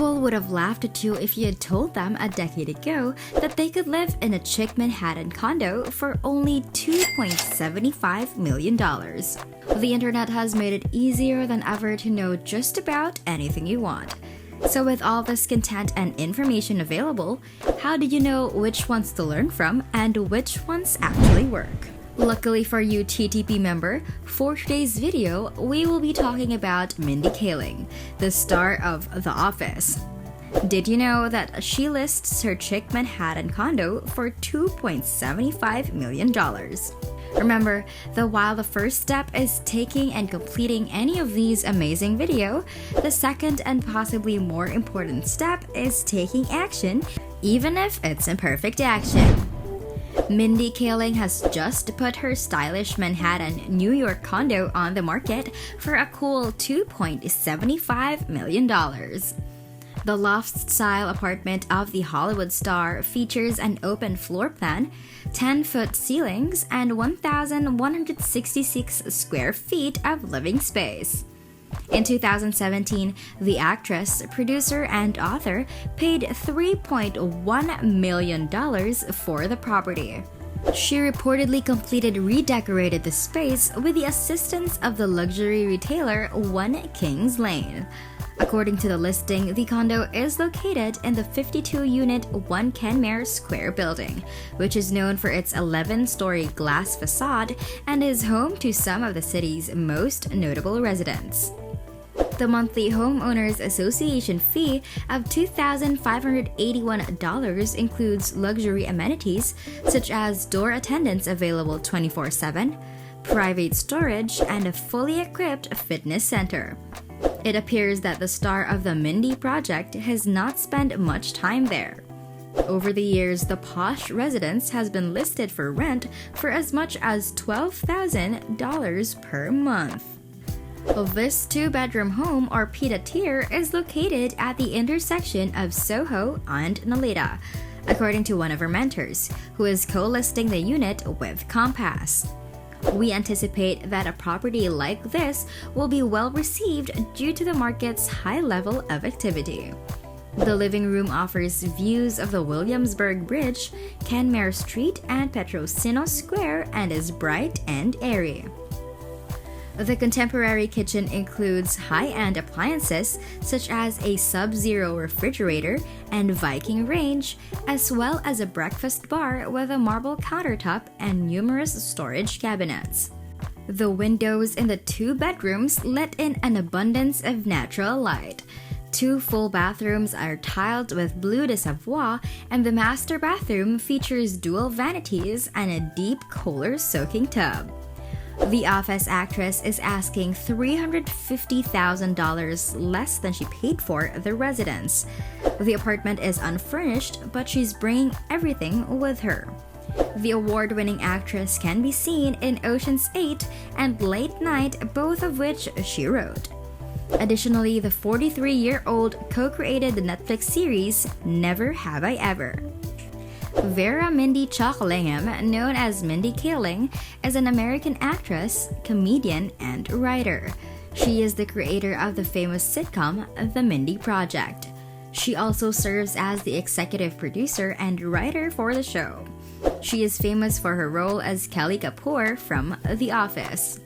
People would have laughed at you if you had told them a decade ago that they could live in a Chic Manhattan condo for only $2.75 million. The internet has made it easier than ever to know just about anything you want. So with all this content and information available, how do you know which ones to learn from and which ones actually work? Luckily for you TTP member, for today's video, we will be talking about Mindy Kaling, the star of The Office. Did you know that she lists her Chic Manhattan condo for $2.75 million? Remember that while the first step is taking and completing any of these amazing videos, the second and possibly more important step is taking action, even if it's imperfect action. Mindy Kaling has just put her stylish Manhattan, New York condo on the market for a cool $2.75 million. The Loft-style apartment of the Hollywood star features an open floor plan, 10-foot ceilings, and 1,166 square feet of living space. In 2017, the actress, producer, and author paid $3.1 million for the property. She reportedly completely redecorated the space with the assistance of the luxury retailer One Kings Lane. According to the listing, the condo is located in the 52-unit One Kenmare Square building, which is known for its 11-story glass facade and is home to some of the city's most notable residents. The monthly Homeowners Association fee of $2,581 includes luxury amenities such as door attendants available 24/7, private storage, and a fully equipped fitness center. It appears that the star of the Mindy project has not spent much time there. Over the years, the posh residence has been listed for rent for as much as $12,000 per month. This two-bedroom home, or pied-à-terre, is located at the intersection of Soho and Nolita, according to one of her mentors, who is co-listing the unit with Compass. We anticipate that a property like this will be well received due to the market's high level of activity. The living room offers views of the Williamsburg Bridge, Kenmare Street, and Petrosino Square, and is bright and airy. The contemporary kitchen includes high-end appliances such as a Sub-Zero refrigerator and Viking range, as well as a breakfast bar with a marble countertop and numerous storage cabinets. The windows in the two bedrooms let in an abundance of natural light. Two full bathrooms are tiled with bleu de Savoie, and the master bathroom features dual vanities and a deep Kohler-soaking tub. The Office actress is asking $350,000 less than she paid for the residence. The apartment is unfurnished, but she's bringing everything with her. The award-winning actress can be seen in Ocean's 8 and Late Night, both of which she wrote. Additionally, the 43-year-old co-created the Netflix series Never Have I Ever. Vera Mindy Kaling, known as Mindy Kaling, is an American actress, comedian, and writer. She is the creator of the famous sitcom The Mindy Project. She also serves as the executive producer and writer for the show. She is famous for her role as Kelly Kapoor from The Office.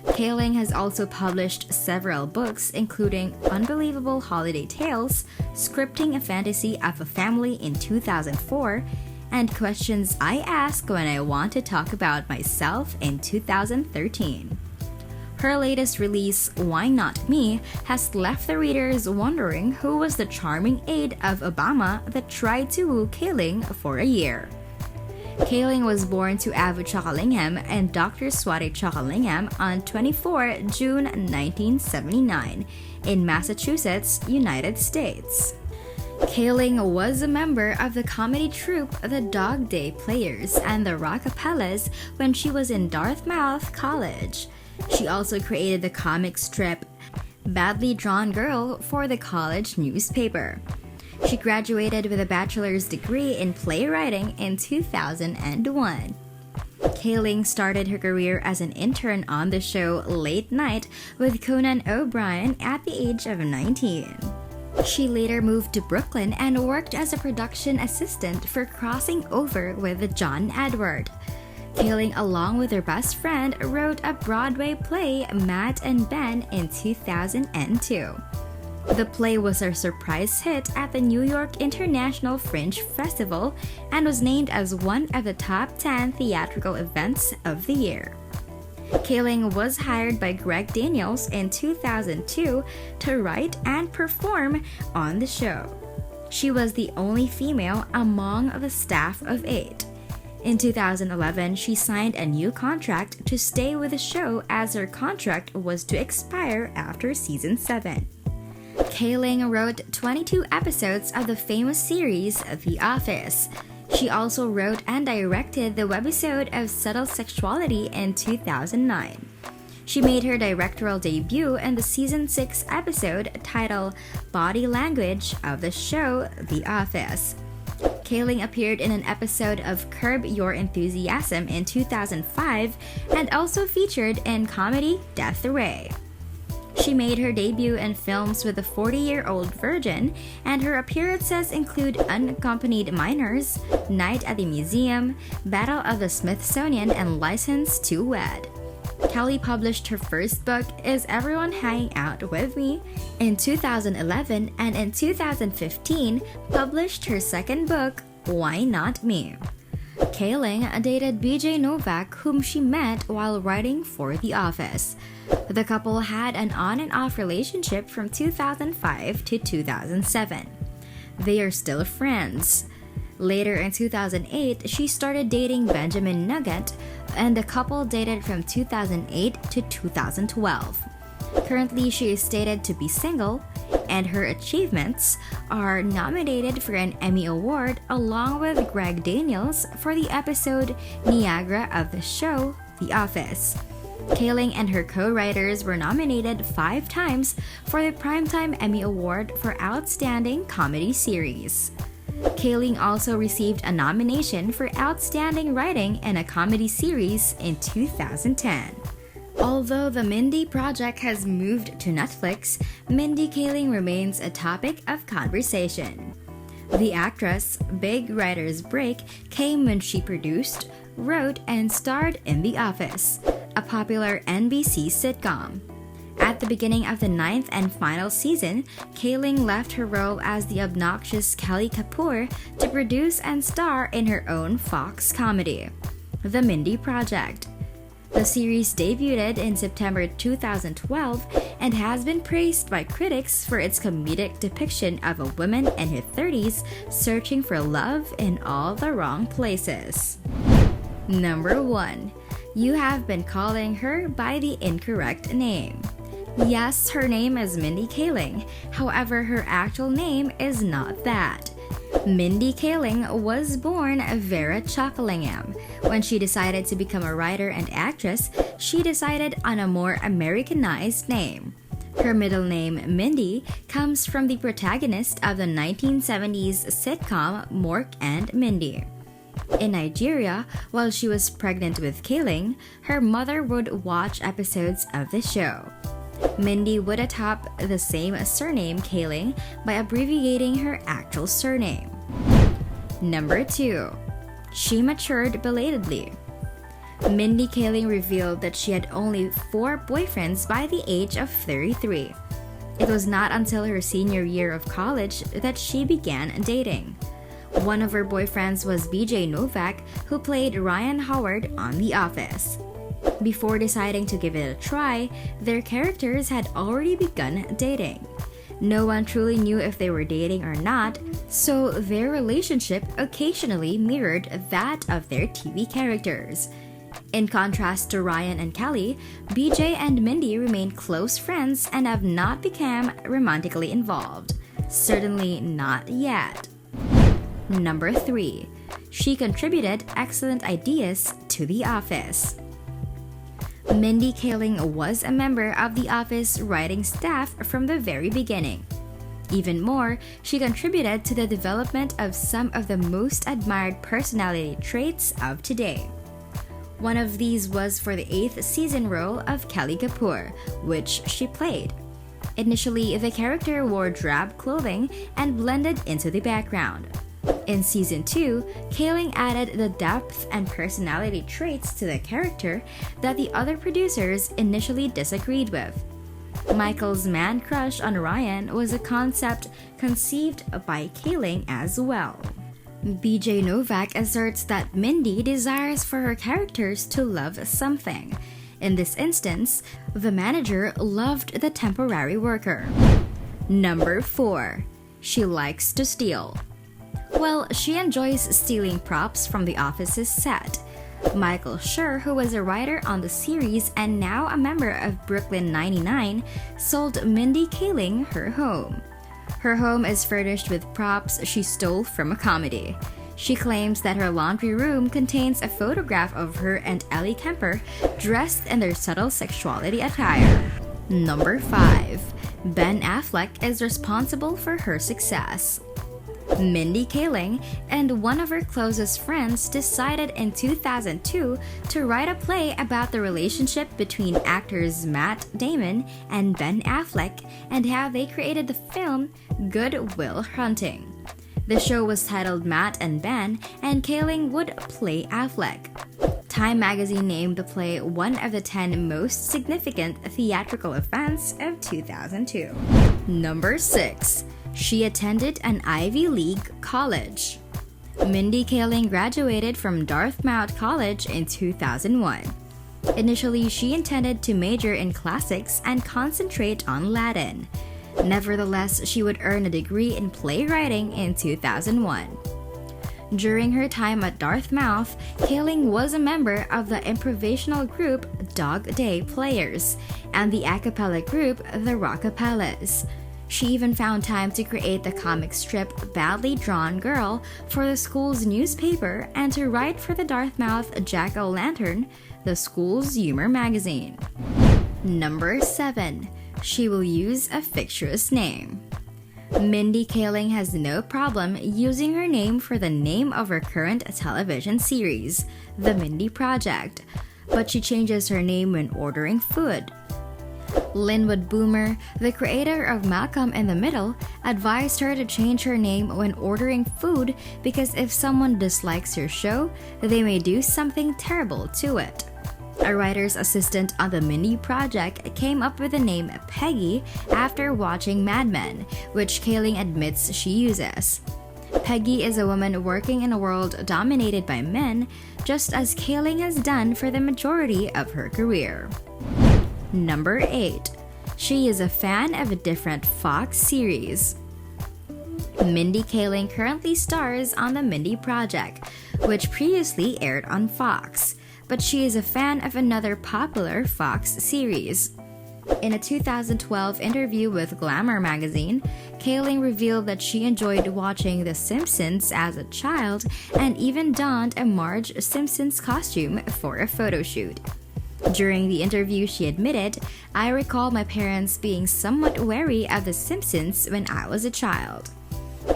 Kaling has also published several books, including Unbelievable Holiday Tales, Scripting a Fantasy of a Family in 2004, and Questions I Ask When I Want to Talk About Myself in 2013. Her latest release, Why Not Me, has left the readers wondering who was the charming aide of Obama that tried to woo Kaling for a year. Kaling was born to Avu Chakalingham and Dr. Swati Chakalingham on 24 June 1979 in Massachusetts, United States. Kaling was a member of the comedy troupe The Dog Day Players and the Rockapellas when she was in Dartmouth College. She also created the comic strip Badly Drawn Girl for the college newspaper. She graduated with a bachelor's degree in playwriting in 2001. Kaling started her career as an intern on the show Late Night with Conan O'Brien at the age of 19. She later moved to Brooklyn and worked as a production assistant for Crossing Over with John Edward. Kaling, along with her best friend, wrote a Broadway play, Matt and Ben, in 2002. The play was a surprise hit at the New York International Fringe Festival and was named as one of the top 10 theatrical events of the year. Kaling was hired by Greg Daniels in 2002 to write and perform on the show. She was the only female among the staff of 8. In 2011, she signed a new contract to stay with the show as her contract was to expire after season 7. Kaling wrote 22 episodes of the famous series The Office. She also wrote and directed the webisode of Subtle Sexuality in 2009. She made her directorial debut in the season 6 episode titled Body Language of the show The Office. Kaling appeared in an episode of Curb Your Enthusiasm in 2005 and also featured in comedy Death Ray. She made her debut in films with a 40-year-old virgin, and her appearances include Unaccompanied Minors, Night at the Museum, Battle of the Smithsonian, and License to Wed. Kelly published her first book, Is Everyone Hanging Out With Me?, in 2011, and in 2015 published her second book, Why Not Me? Kaling dated BJ Novak, whom she met while writing for The Office. The couple had an on and off relationship from 2005 to 2007. They are still friends. Later in 2008, she started dating Benjamin Nugget, and the couple dated from 2008 to 2012. Currently, she is stated to be single, and her achievements are nominated for an Emmy Award along with Greg Daniels for the episode Niagara of the show The Office. Kaling and her co-writers were nominated 5 times for the Primetime Emmy Award for Outstanding Comedy Series. Kaling also received a nomination for Outstanding Writing in a Comedy Series in 2010. Although the Mindy project has moved to Netflix, Mindy Kaling remains a topic of conversation. The actress' big writer's break came when she produced, wrote, and starred in The Office, a popular NBC sitcom. At the beginning of the 9th and final season, Kaling left her role as the obnoxious Kelly Kapoor to produce and star in her own Fox comedy, The Mindy Project. The series debuted in September 2012 and has been praised by critics for its comedic depiction of a woman in her 30s searching for love in all the wrong places. Number 1. You have been calling her by the incorrect name. Yes, her name is Mindy Kaling. However, her actual name is not that. Mindy Kaling was born Vera Chokalingham. When she decided to become a writer and actress, she decided on a more Americanized name. Her middle name, Mindy, comes from the protagonist of the 1970s sitcom Mork and Mindy. In Nigeria, while she was pregnant with Kaling, her mother would watch episodes of the show. Mindy would adopt the same surname Kaling by abbreviating her actual surname. Number 2. She matured belatedly. Mindy Kaling revealed that she had only 4 boyfriends by the age of 33. It was not until her senior year of college that she began dating. One of her boyfriends was BJ Novak, who played Ryan Howard on The Office. Before deciding to give it a try, their characters had already begun dating. No one truly knew if they were dating or not, so their relationship occasionally mirrored that of their TV characters. In contrast to Ryan and Kelly, BJ and Mindy remain close friends and have not become romantically involved. Certainly not yet. Number 3. She contributed excellent ideas to The Office. Mindy Kaling was a member of The Office writing staff from the very beginning. Even more, she contributed to the development of some of the most admired personality traits of today. One of these was for the 8th season role of Kelly Kapoor, which she played. Initially, the character wore drab clothing and blended into the background. In Season 2, Kaling added the depth and personality traits to the character that the other producers initially disagreed with. Michael's man crush on Ryan was a concept conceived by Kaling as well. BJ Novak asserts that Mindy desires for her characters to love something. In this instance, the manager loved the temporary worker. Number 4. She likes to steal. Well, she enjoys stealing props from the office's set. Michael Schur, who was a writer on the series and now a member of Brooklyn 99, sold Mindy Kaling her home. Her home is furnished with props she stole from a comedy. She claims that her laundry room contains a photograph of her and Ellie Kemper dressed in their subtle sexuality attire. Number 5. Ben Affleck is responsible for her success. Mindy Kaling and one of her closest friends decided in 2002 to write a play about the relationship between actors Matt Damon and Ben Affleck and how they created the film Good Will Hunting. The show was titled Matt and Ben, and Kaling would play Affleck. Time magazine named the play one of the 10 most significant theatrical events of 2002. Number 6. She attended an Ivy League college. Mindy Kaling graduated from Dartmouth College in 2001. Initially, she intended to major in classics and concentrate on Latin. Nevertheless, she would earn a degree in playwriting in 2001. During her time at Dartmouth, Kaling was a member of the improvisational group Dog Day Players and the a cappella group The Rockapellas. She even found time to create the comic strip Badly Drawn Girl for the school's newspaper and to write for the Dartmouth Jack-O-Lantern, the school's humor magazine. Number 7. She will use a fictitious name. Mindy Kaling has no problem using her name for the name of her current television series, The Mindy Project, but she changes her name when ordering food. Linwood Boomer, the creator of Malcolm in the Middle, advised her to change her name when ordering food because if someone dislikes your show, they may do something terrible to it. A writer's assistant on the Mindy Project came up with the name Peggy after watching Mad Men, which Kaling admits she uses. Peggy is a woman working in a world dominated by men, just as Kaling has done for the majority of her career. Number 8. She is a fan of a different Fox series. Mindy Kaling currently stars on The Mindy Project, which previously aired on Fox, but she is a fan of another popular Fox series. In a 2012 interview with Glamour magazine, Kaling revealed that she enjoyed watching The Simpsons as a child and even donned a Marge Simpsons costume for a photo shoot. During the interview, she admitted, "I recall my parents being somewhat wary of The Simpsons when I was a child."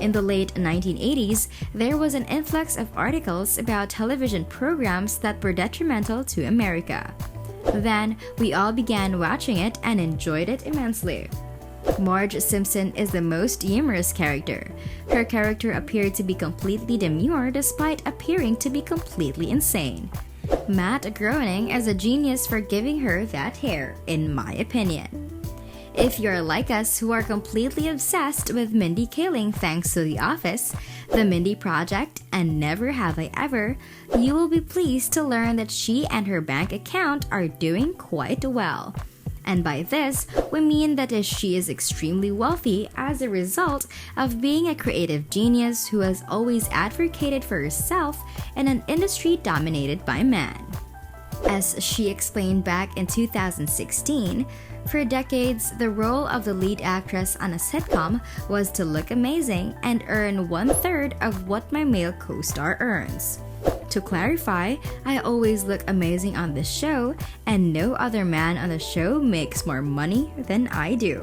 In the late 1980s, there was an influx of articles about television programs that were detrimental to America. Then, we all began watching it and enjoyed it immensely. Marge Simpson is the most humorous character. Her character appeared to be completely demure despite appearing to be completely insane. Matt Groening is a genius for giving her that hair, in my opinion. If you're like us who are completely obsessed with Mindy Kaling thanks to The Office, The Mindy Project, and Never Have I Ever, you will be pleased to learn that she and her bank account are doing quite well. And by this, we mean that she is extremely wealthy as a result of being a creative genius who has always advocated for herself in an industry dominated by men. As she explained back in 2016, for decades, the role of the lead actress on a sitcom was to look amazing and earn 1/3 of what my male co-star earns. To clarify, I always look amazing on this show, and no other man on the show makes more money than I do.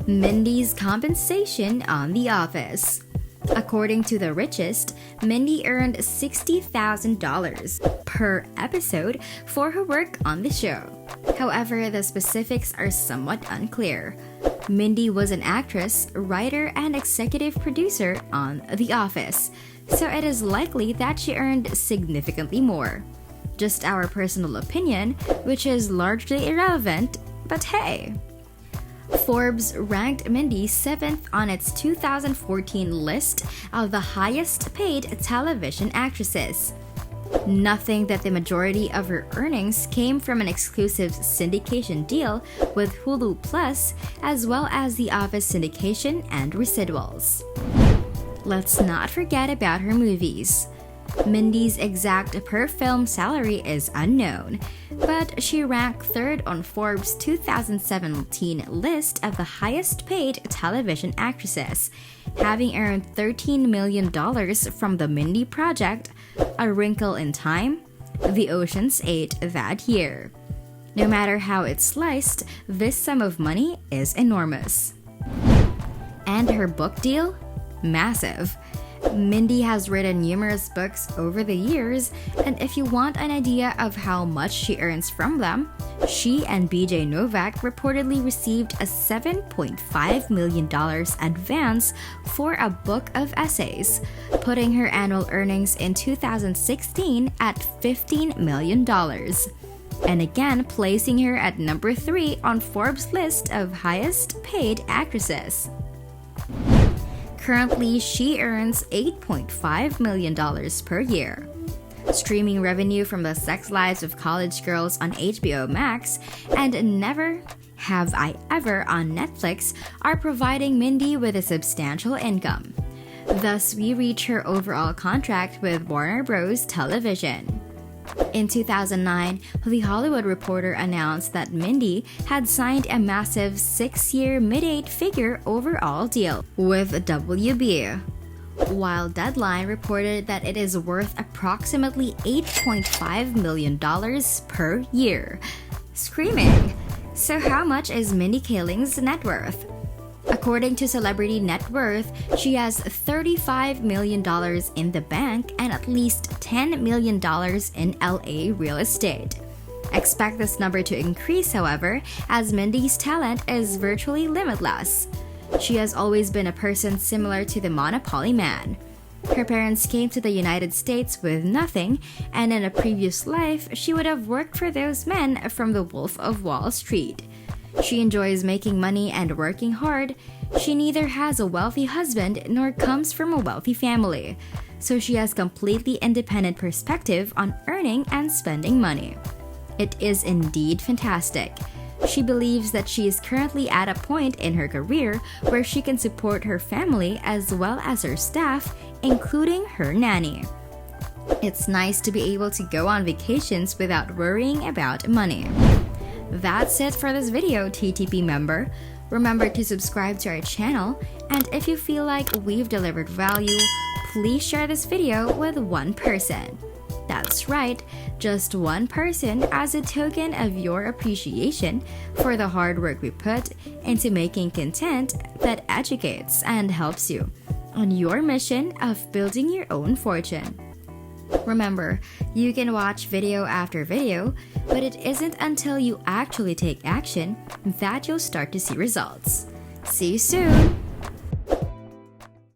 Mindy's compensation on The Office. According to The Richest, Mindy earned $60,000 per episode for her work on the show. However, the specifics are somewhat unclear. Mindy was an actress, writer, and executive producer on The Office, so it is likely that she earned significantly more. Just our personal opinion, which is largely irrelevant, but hey. Forbes ranked Mindy 7th on its 2014 list of the highest paid television actresses. Nothing that the majority of her earnings came from an exclusive syndication deal with Hulu Plus, as well as The Office syndication and residuals. Let's not forget about her movies. Mindy's exact per-film salary is unknown, but she ranked 3rd on Forbes' 2017 list of the highest-paid television actresses, having earned $13 million from The Mindy Project, A Wrinkle in Time, The Ocean's 8 that year. No matter how it's sliced, this sum of money is enormous. And her book deal? Massive. Mindy has written numerous books over the years, and if you want an idea of how much she earns from them, she and BJ Novak reportedly received a $7.5 million advance for a book of essays, putting her annual earnings in 2016 at $15 million, and again placing her at number 3 on Forbes' list of highest paid actresses. Currently, she earns $8.5 million per year. Streaming revenue from The Sex Lives of College Girls on HBO Max and Never Have I Ever on Netflix are providing Mindy with a substantial income. Thus, we reach her overall contract with Warner Bros. Television. In 2009, The Hollywood Reporter announced that Mindy had signed a massive 6-year mid-8-figure overall deal with WB, while Deadline reported that it is worth approximately $8.5 million per year. Screaming! So how much is Mindy Kaling's net worth? According to Celebrity Net Worth, she has $35 million in the bank and at least $10 million in LA real estate. Expect this number to increase, however, as Mindy's talent is virtually limitless. She has always been a person similar to the Monopoly Man. Her parents came to the United States with nothing, and in a previous life, she would have worked for those men from The Wolf of Wall Street. She enjoys making money and working hard. She neither has a wealthy husband nor comes from a wealthy family, so she has completely independent perspective on earning and spending money. It is indeed fantastic. She believes that she is currently at a point in her career where she can support her family as well as her staff, including her nanny. It's nice to be able to go on vacations without worrying about money. That's it for this video, TTP member. Remember to subscribe to our channel, and if you feel like we've delivered value, please share this video with one person. That's right, just one person as a token of your appreciation for the hard work we put into making content that educates and helps you on your mission of building your own fortune. Remember, you can watch video after video, but it isn't until you actually take action that you'll start to see results. See you soon!